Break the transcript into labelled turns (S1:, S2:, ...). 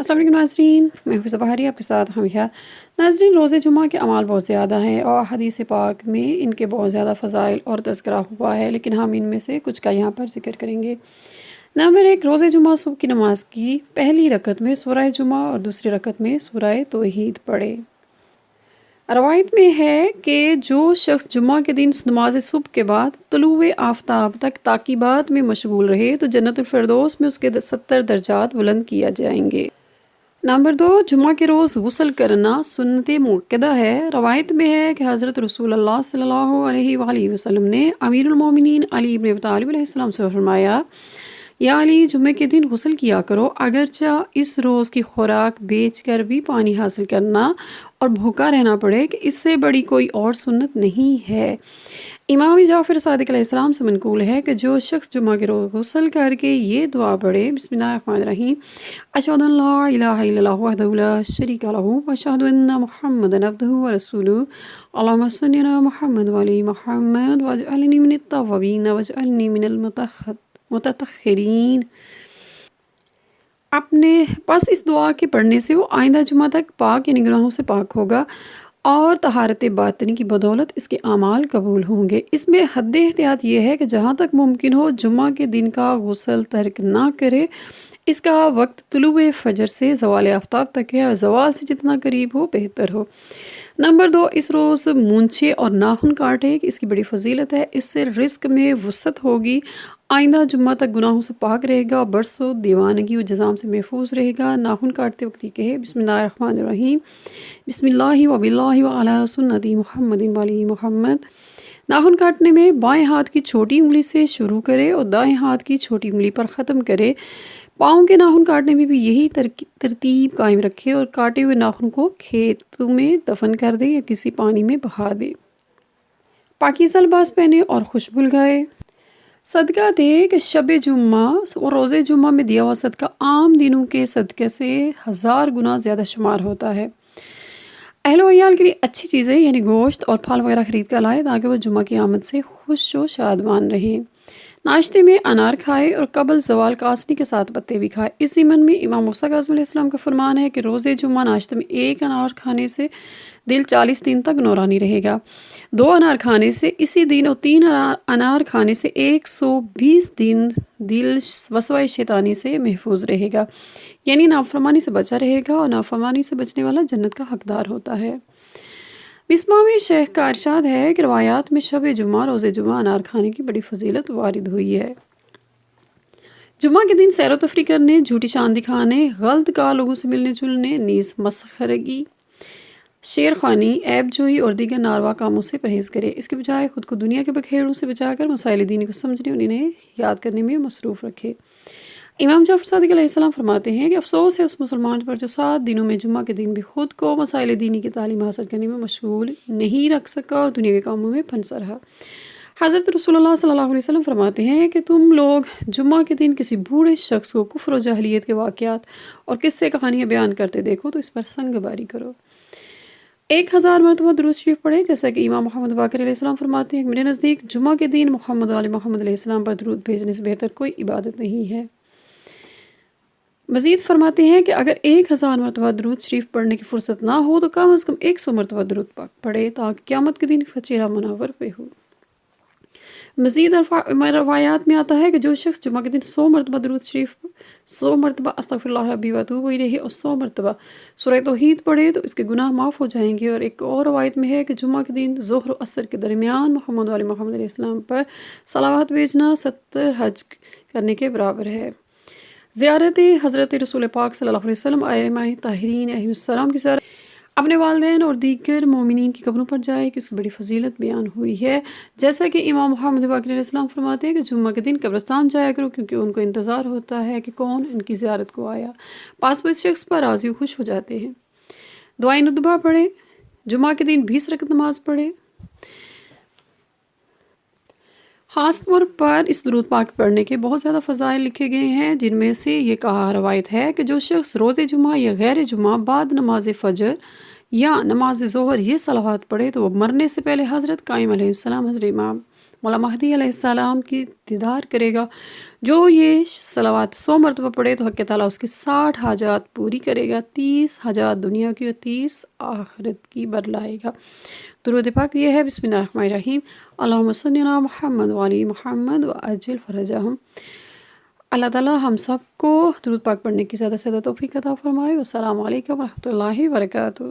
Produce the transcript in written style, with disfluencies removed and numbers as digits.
S1: السلام علیکم ناظرین، میں حفظہ بہاری آپ کے ساتھ ہم یہاں ناظرین، روزے جمعہ کے اعمال بہت زیادہ ہیں اور حدیث پاک میں ان کے بہت زیادہ فضائل اور تذکرہ ہوا ہے، لیکن ہم ان میں سے کچھ کا یہاں پر ذکر کریں گے۔ نمبر 1، روزے جمعہ صبح کی نماز کی پہلی رکعت میں سورہ جمعہ اور دوسری رکعت میں سورہ توحید پڑھے۔ روایت میں ہے کہ جو شخص جمعہ کے دن نماز صبح کے بعد طلوع آفتاب تک تعقیبات میں مشغول رہے تو جنت الفردوس میں اس کے 70 درجات بلند کیا جائیں گے۔ نمبر 2، جمعہ کے روز غسل کرنا سنت مؤکدہ ہے۔ روایت میں ہے کہ حضرت رسول اللہ صلی اللہ علیہ وآلہ وسلم نے امیر المومنین علی بن ابی طالب علیہ السلام سے فرمایا، یا علی، جمعے کے دن غسل کیا کرو، اگرچہ اس روز کی خوراک بیچ کر بھی پانی حاصل کرنا اور بھوکا رہنا پڑے کہ اس سے بڑی کوئی اور سنت نہیں ہے۔ امام جعفر صادق علیہ السلام سے منقول ہے کہ جو شخص جمعہ کے روز غسل کر کے یہ دعا پڑھے، بسم اللہ الرحمن الرحیم، اشہد ان لا الہ الا اللہ وحدہ لا شریک لہ واشہد ان محمدا عبدہ ورسولہ، اللہم صل علی محمد وعلی محمد واجعلنی من التوابین واجعلنی من المتطہرین۔ پس اس دعا کے پڑھنے سے وہ آئندہ جمعہ تک پاک یعنی گناہوں سے پاک ہوگا اور طہارت باطنی کی بدولت اس کے اعمال قبول ہوں گے۔ اس میں حد احتیاط یہ ہے کہ جہاں تک ممکن ہو جمعہ کے دن کا غسل ترک نہ کرے۔ اس کا وقت طلوع فجر سے زوال آفتاب تک ہے اور زوال سے جتنا قریب ہو بہتر ہو۔ نمبر 2، اس روز مونچھے اور ناخن کاٹے، اس کی بڑی فضیلت ہے۔ اس سے رزق میں وسعت ہوگی، آئندہ جمعہ تک گناہوں سے پاک رہے گا اور برسوں دیوانگی و جذام سے محفوظ رہے گا۔ ناخن کاٹتے وقت یہ کہے، بسم اللہ الرحمن الرحیم، بسم اللہ و باللہ و علی سنت محمد وعلی محمد۔ ناخن کاٹنے میں بائیں ہاتھ کی چھوٹی انگلی سے شروع کرے اور دائیں ہاتھ کی چھوٹی انگلی پر ختم کرے۔ پاؤں کے ناخن کاٹنے میں بھی یہی ترتیب قائم رکھے اور کاٹے ہوئے ناخن کو کھیتوں میں دفن کر دے یا کسی پانی میں بہا دے۔ پاکیزہ لباس پہنے اور خوشبو لگائے۔ صدقہ دے کہ شب جمعہ اور روزے جمعہ میں دیا ہوا صدقہ عام دنوں کے صدقے سے 1000 گنا زیادہ شمار ہوتا ہے۔ اہل و عیال کے لیے اچھی چیزیں یعنی گوشت اور پھل وغیرہ خرید کر لائے تاکہ وہ جمعہ کی آمد سے خوش و شادمان رہیں۔ ناشتے میں انار کھائے اور قبل زوال کاسنی کے ساتھ پتے بھی کھائے۔ اس ضمن میں امام موسیٰ کاظم علیہ السلام کا فرمان ہے کہ روزے جمعہ ناشتے میں 1 انار کھانے سے دل 40 دن تک نورانی رہے گا، 2 انار کھانے سے اسی دن اور 3 انار کھانے سے 120 دن دل وسوسہ شیطانی سے محفوظ رہے گا، یعنی نافرمانی سے بچا رہے گا، اور نافرمانی سے بچنے والا جنت کا حقدار ہوتا ہے۔ مسمع میں شیخ کا ارشاد ہے کہ روایات میں شب جمعہ روزے جمعہ انار کھانے کی بڑی فضیلت وارد ہوئی ہے۔ جمعہ کے دن سیر و تفریح کرنے، جھوٹی شان دکھانے، غلط کار لوگوں سے ملنے جلنے، نیز مسخرگی، شیر خوانی، عیب جوئی اور دیگر ناروا کاموں سے پرہیز کرے۔ اس کے بجائے خود کو دنیا کے بکھیڑوں سے بچا کر مسائل دینی کو سمجھنے اور انہیں یاد کرنے میں مصروف رکھے۔ امام جعفر صادق علیہ السلام فرماتے ہیں کہ افسوس ہے اس مسلمان پر جو 7 دنوں میں جمعہ کے دن بھی خود کو مسائل دینی کی تعلیم حاصل کرنے میں مشغول نہیں رکھ سکا اور دنیا کے کاموں میں پھنسا رہا۔ حضرت رسول اللہ صلی اللہ علیہ وسلم فرماتے ہیں کہ تم لوگ جمعہ کے دن کسی بوڑھے شخص کو کفر و جاہلیت کے واقعات اور قصے کہانیاں بیان کرتے دیکھو تو اس پر سنگ باری کرو۔ 1000 مرتبہ درود شریف پڑھے، جیسا کہ امام محمد باقر علیہ السلام فرماتے ہیں کہ میرے نزدیک جمعہ کے دن محمد علی محمد علیہ السلام پر درود بھیجنے سے بہتر کوئی عبادت نہیں ہے۔ مزید فرماتے ہیں کہ اگر 1000 مرتبہ درود شریف پڑھنے کی فرصت نہ ہو تو کم از کم 100 مرتبہ درود پاک پڑھے تاکہ قیامت کے دن اس کا چہرہ منور پہ ہو۔ مزید روایات میں آتا ہے کہ جو شخص جمعہ کے دن 100 مرتبہ درود شریف، 100 مرتبہ استغفر اللہ ربی واتوب الیہ اور 100 مرتبہ سورہ توحید پڑھے تو اس کے گناہ معاف ہو جائیں گے۔ اور ایک اور روایت میں ہے کہ جمعہ کے دن ظہر و عصر کے درمیان محمد علی محمد علیہ السلام پر صلوات بھیجنا 70 حج کرنے کے برابر ہے۔ زیارت حضرت رسول پاک صلی اللہ علیہ وسلم ائمہ طاہرین علیہم السلام کی زیارت اپنے والدین اور دیگر مومنین کی قبروں پر جائے کہ اس کی بڑی فضیلت بیان ہوئی ہے، جیسا کہ امام محمد باقر علیہ السلام فرماتے ہیں کہ جمعہ کے دن قبرستان جایا کرو کیونکہ ان کو انتظار ہوتا ہے کہ کون ان کی زیارت کو آیا، پاس وہ اس شخص پر راضی و خوش ہو جاتے ہیں۔ دعائے ندبہ پڑھے، جمعہ کے دن 20 رکعت نماز پڑھے۔ خاص طور پر اس درود پاک پڑھنے کے بہت زیادہ فضائل لکھے گئے ہیں، جن میں سے یہ کہا روایت ہے کہ جو شخص روز جمعہ یا غیر جمعہ بعد نماز فجر یا نماز ظہر یہ صلوات پڑھے تو وہ مرنے سے پہلے حضرت قائم علیہ السلام، حضرت امام مولا مہدی علیہ السلام کی دیدار کرے گا۔ جو یہ صلوات 100 مرتبہ پڑھے تو حق تعالیٰ اس کی 60 حاجات پوری کرے گا، 30 حاجات دنیا کی اور 30 آخرت کی بدلائے گا۔ درود پاک یہ ہے، بسم اللہ الرحمن الرحیم، اللہم صلی علی محمد وعلی محمد وعجل فرجہم۔ اللہ تعالیٰ ہم سب کو درود پاک پڑھنے کی زیادہ سے زیادہ توفیق عطا فرمائے۔ والسلام علیکم ورحمۃ اللہ وبرکاتہ۔